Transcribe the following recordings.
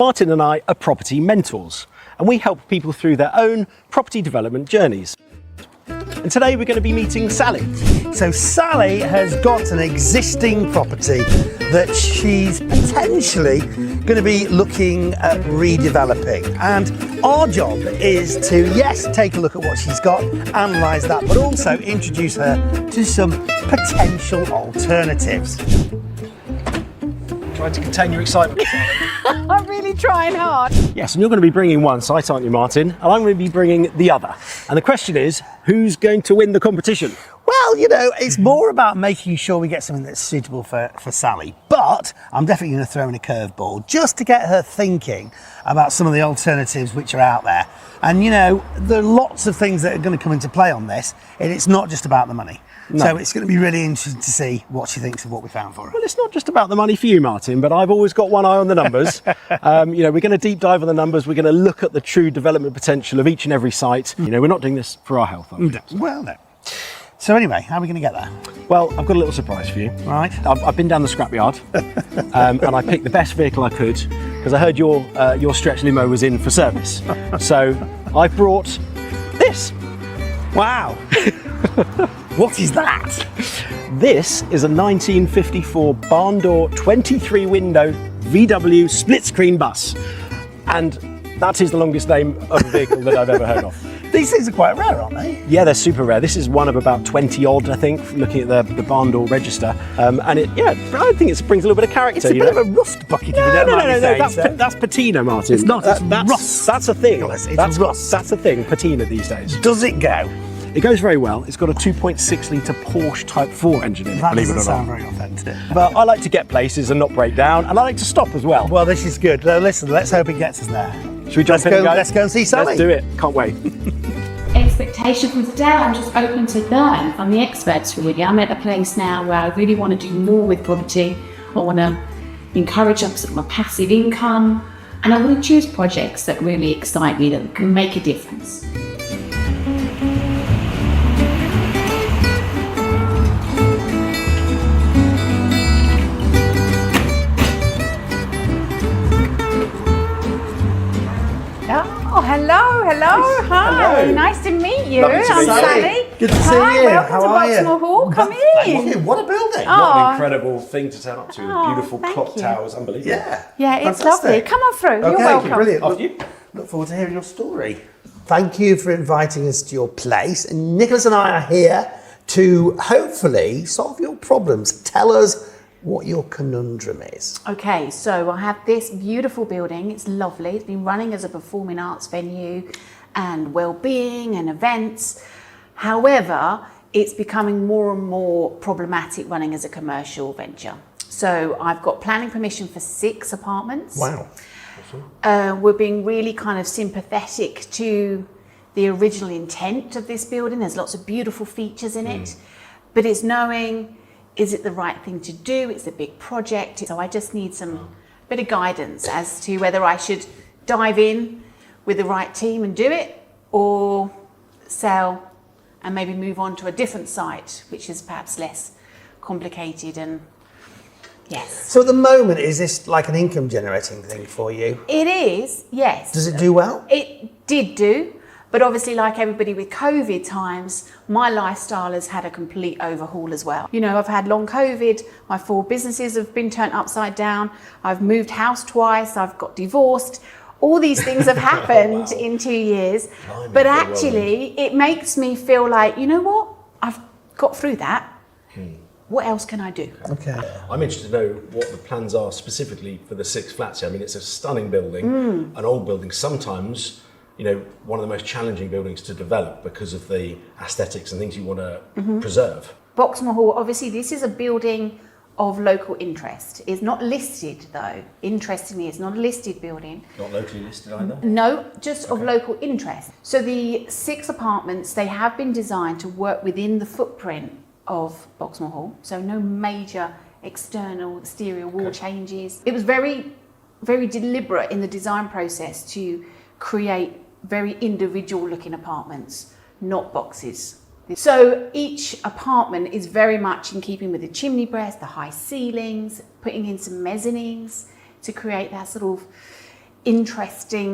Martin and I are property mentors, and we help people through their own property development journeys. And today we're going to be meeting Sally. So Sally has got an existing property that she's potentially going to be looking at redeveloping. And our job is to, yes, take a look at what she's got, analyse that, but also introduce her to some potential alternatives. Trying to contain your excitement. I'm really trying hard. Yes, and you're going to be bringing one site, aren't you, Martin? And I'm going to be bringing the other. And the question is, who's going to win the competition? Well, you know, it's more about making sure we get something that's suitable for Sally. But I'm definitely going to throw in a curveball just to get her thinking about some of the alternatives which are out there. And, you know, there are lots of things that are going to come into play on this, and it's not just about the money. No. So it's going to be really interesting to see what she thinks of what we found for her. Well, it's not just about the money for you, Martin, but I've always got one eye on the numbers. You know, we're going to deep dive on the numbers. We're going to look at the true development potential of each and every site. You know, we're not doing this for our health, are we? No. Well, no. So anyway, how are we going to get there? Well, I've got a little surprise for you. Right. I've been down the scrapyard and I picked the best vehicle I could because I heard your stretch limo was in for service. So I brought this. Wow. What is that? This is a 1954 barn door 23 window VW split screen bus. And that is the longest name of a vehicle that I've ever heard of. These things are quite rare, aren't they? Yeah, they're super rare. This is one of about 20 odd, I think, looking at the barn door register. And I think it brings a little bit of character. It's a bit of a rust bucket, if you don't mind me saying. That's patina, Martin. It's not, it's rust. That's a thing. It's rust. That's a thing, patina these days. Does it go? It goes very well. It's got a 2.6 litre Porsche Type 4 engine in it, That believe it or doesn't not. sound very authentic. But I like to get places and not break down, and I like to stop as well. Well, this is good. Now, listen, let's hope it gets us there. Should we jump in and go? Let's go and see Sally. Let's do it. Can't wait. Expectation from today, I'm just open to learn from the experts really. I'm at a place now where I really want to do more with property. I want to encourage my passive income, and I want to choose projects that really excite me, that can make a difference. Oh, hello, hi. Hello. Nice to meet you. Lovely to I'm meet you. Sally. Good to see Hi, you. welcome How to are you? Boxmoor Hall. Come Thank in. you. What a building. Oh. What an incredible thing to turn up to. Oh, Beautiful thank clock you. towers, unbelievable. Yeah, it's Fantastic. lovely. Come on through. You're Okay, welcome. brilliant. After you. Look forward to hearing your story. Thank you for inviting us to your place. And Nicholas and I are here to hopefully solve your problems. Tell us what your conundrum is. Okay, so I have this beautiful building. It's lovely. It's been running as a performing arts venue and well-being and events. However, it's becoming more and more problematic running as a commercial venture. So I've got planning permission for 6 apartments. Wow. We're being really kind of sympathetic to the original intent of this building. There's lots of beautiful features in it, but it's knowing, is it the right thing to do? It's a big project. So I just need some bit of guidance as to whether I should dive in with the right team and do it, or sell and maybe move on to a different site, which is perhaps less complicated. And yes. So at the moment, is this like an income generating thing for you? It is, yes. Does it do well? It did do, but obviously, like everybody with COVID times, my lifestyle has had a complete overhaul as well. You know, I've had long COVID, my 4 businesses have been turned upside down, I've moved house twice, I've got divorced. All these things have happened in 2 years, but actually it makes me feel like, you know what, I've got through that. What else can I do? Okay. I'm interested to know what the plans are specifically for the 6 flats here. I mean, it's a stunning building, an old building. Sometimes, you know, one of the most challenging buildings to develop because of the aesthetics and things you want to preserve. Boxmoor Hall, obviously this is a building of local interest. It's not listed though. Interestingly, it's not a listed building. Not locally listed either? No, just of local interest. So the 6 apartments, they have been designed to work within the footprint of Boxmoor Hall. So no major external exterior wall changes. It was very, very deliberate in the design process to create very individual looking apartments, not boxes. So each apartment is very much in keeping with the chimney breast, the high ceilings, putting in some mezzanines to create that sort of interesting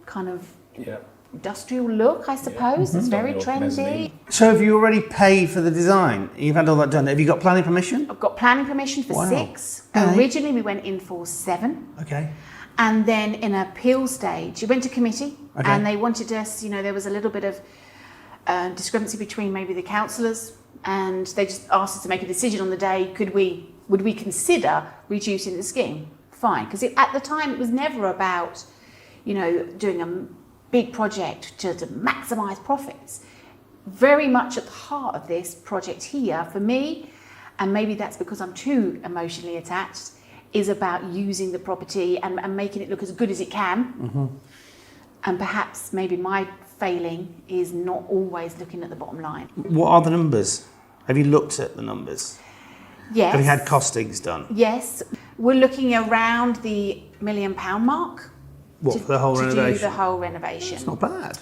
kind of Yeah. industrial look, I suppose. It's very Your trendy. mezzanine. So have you already paid for the design? You've had all that done. Have you got planning permission? I've got planning permission for Wow. 6. Okay. Originally, we went in for 7. Okay. And then in appeal stage, it went to committee, Okay. and they wanted us, there was a little bit of discrepancy between maybe the councillors, and they just asked us to make a decision on the day. Would we consider reducing the scheme? Fine, because at the time it was never about, doing a big project to maximise profits. Very much at the heart of this project here, for me, and maybe that's because I'm too emotionally attached, is about using the property and making it look as good as it can. And perhaps maybe my failing is not always looking at the bottom line. What are the numbers? Have you looked at the numbers? Yes. Have you had costings done? Yes. We're looking around the £1 million mark. What, for the whole to renovation? do the whole renovation. It's not bad.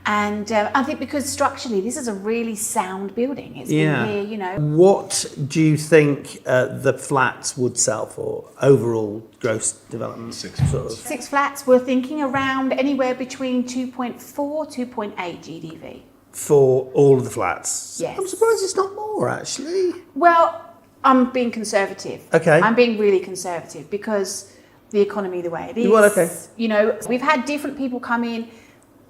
And I think because structurally this is a really sound building. It's been here, What do you think the flats would sell for? Overall gross development? 6 sort of. 6 flats, we're thinking around anywhere between 2.4, 2.8 GDV. For all of the flats? Yes. I'm surprised it's not more, actually. Well, I'm being conservative. Okay. I'm being really conservative because the economy the way it is. Well, okay. We've had different people come in.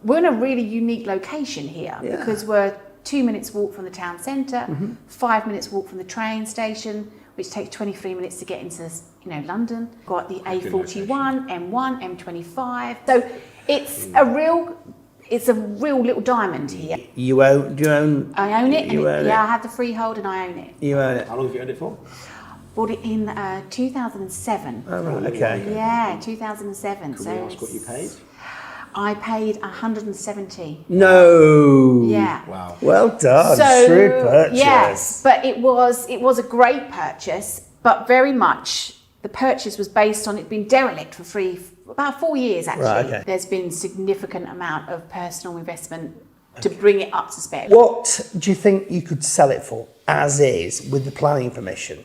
We're in a really unique location here because we're 2 minutes walk from the town centre, 5 minutes walk from the train station, which takes 23 minutes to get into, London. Got the A41, M1, M25. So it's a real little diamond here. Do you own? I own it. You own it? I have the freehold and I own it. You own it? How long have you owned it for? Bought it in 2007. Oh, right, okay. Yeah, 2007. Can we ask what you paid? I paid 170. No. Yeah. Wow. Well done. So Shrewd purchase. yes, but it was a great purchase, but very much the purchase was based on it being derelict for about 4 years actually. Right, okay. There's been significant amount of personal investment to bring it up to spec. What do you think you could sell it for, as is, with the planning permission?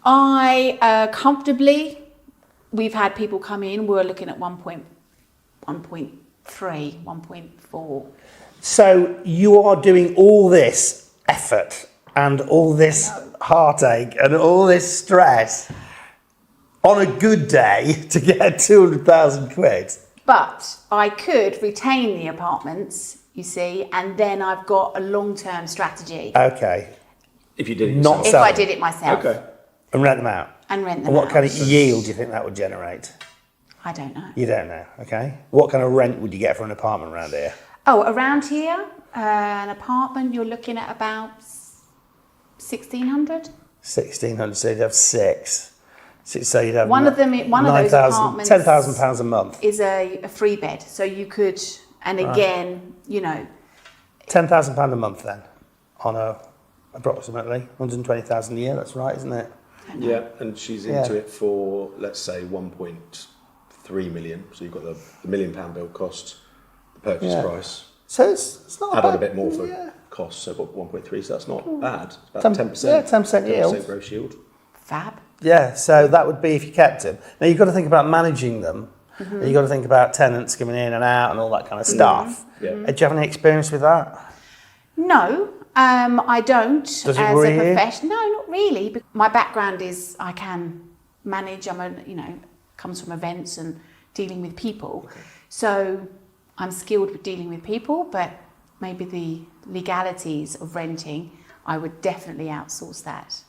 I comfortably, we've had people come in, we're looking at 1.3, 1.4. So you are doing all this effort and all this heartache and all this stress on a good day to get 200,000 quid. But I could retain the apartments, you see, and then I've got a long-term strategy Okay. If you did it Not yourself. if sell I them. did it myself Okay. And rent them out. and rent them And what out. kind of yield do you think that would generate? I don't know. You don't know, okay? What kind of rent would you get for an apartment around here? Oh, around here, an apartment, you're looking at about 1,600. 1,600, so you'd have 6. So you'd have One of those 9,000 apartments £10,000 a month. is a free bed, so you could, and again, £10,000 a month then, on approximately 120,000 a year. That's right, isn't it? Yeah, and she's Yeah. into it for, let's say, 1.3 million. So you've got the £1 million build cost, the purchase Yeah. price. So it's not Add on bad. a bit more for Yeah. costs, so about 1.3. So that's not bad. It's about 10%. Yeah, 10% yield. 10% gross yield. Fab. Yeah, so that would be if you kept them. Now you've got to think about managing them. And you've got to think about tenants coming in and out and all that kind of stuff. Yeah. Do you have any experience with that? No, I don't. Does it as worry a you? profession, no, not really. But my background is I can manage. Comes from events and dealing with people. So I'm skilled with dealing with people, but maybe the legalities of renting, I would definitely outsource that.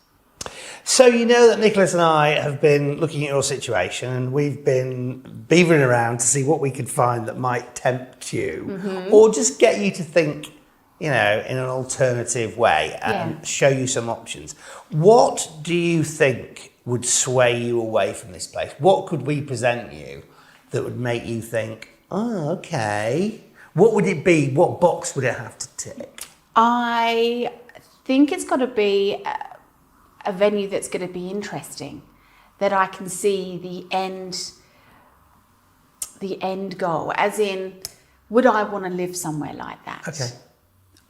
So you know that Nicholas and I have been looking at your situation and we've been beavering around to see what we could find that might tempt you or just get you to think, in an alternative way and show you some options. What do you think would sway you away from this place? What could we present you that would make you think, oh, okay. What would it be? What box would it have to tick? I think it's got to be a venue that's going to be interesting, that I can see the end goal, as in, would I want to live somewhere like that? Okay.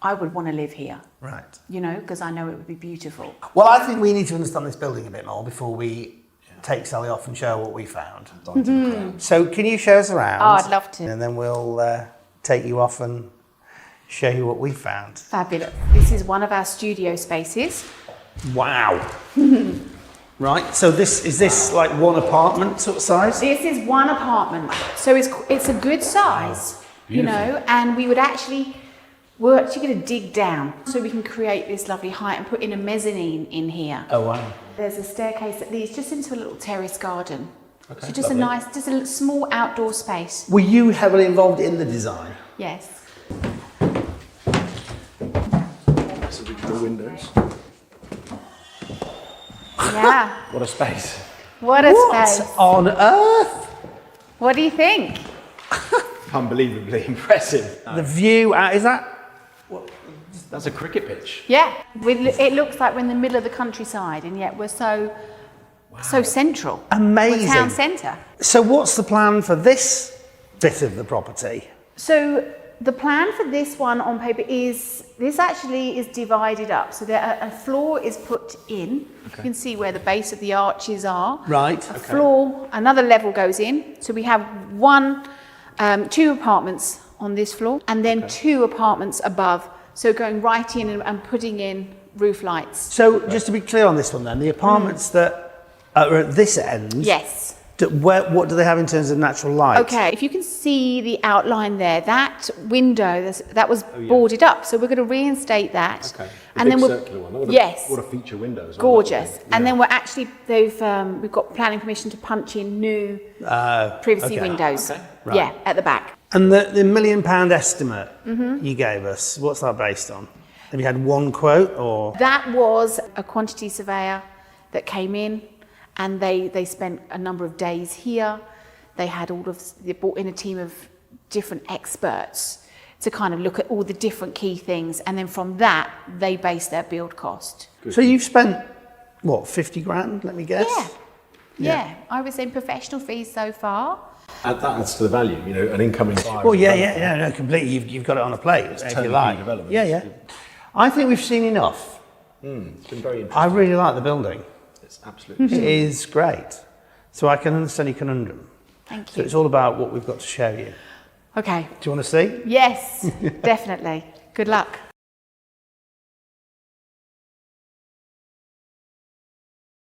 I would want to live here, Right. because I know it would be beautiful. Well, I think we need to understand this building a bit more before we take Sally off and show her what we found. Mm-hmm. So can you show us around? Oh, I'd love to. And then we'll take you off and show you what we found. Fabulous. This is one of our studio spaces. Wow. Right, so is this like one apartment sort of size? This is one apartment, so it's a good size, you know, and we're actually going to dig down so we can create this lovely height and put in a mezzanine in here. Oh wow. There's a staircase that leads just into a little terrace garden. Okay, So just lovely. just a small outdoor space. Were you heavily involved in the design? Yes. So we can do windows. Yeah. What a space. What a What space. on earth? What do you think? Unbelievably impressive. The view out, is that? That's a cricket pitch. Yeah. It looks like we're in the middle of the countryside, and yet we're so central. Amazing. We're town centre. So what's the plan for this bit of the property? So the plan for this one on paper is, this actually is divided up. So there a floor is put in. You can see where the base of the arches are. Right. A floor, another level goes in. So we have two apartments on this floor, and then two apartments above. So going right in and putting in roof lights. So just to be clear on this one then, the apartments that are at this end, Yes. what do they have in terms of natural light? Okay, if you can see the outline there, that window, that was boarded up. So we're going to reinstate that. Okay. And then we're, circular one. What yes. What a feature window as well. Gorgeous. And then we're actually, we've got planning permission to punch in new privacy okay. windows. Okay. Right. Yeah, at the back. And the £1 million estimate you gave us, what's that based on? Have you had one quote or? That was a quantity surveyor that came in, and they spent a number of days here. They brought in a team of different experts to kind of look at all the different key things, and then from that they based their build cost. So you've spent, what, 50 grand, let me guess? Yeah. I was in professional fees so far. Add that adds to the value, you know, an incoming buyer. Well, no, completely. You've got it on a plate, if you turnkey like. development. Yeah. I think we've seen enough. It's been very interesting. I really like the building. It's absolutely It is great. So I can understand your conundrum. Thank So you. it's all about what we've got to show you. Okay. Do you want to see? Yes, definitely. Good luck.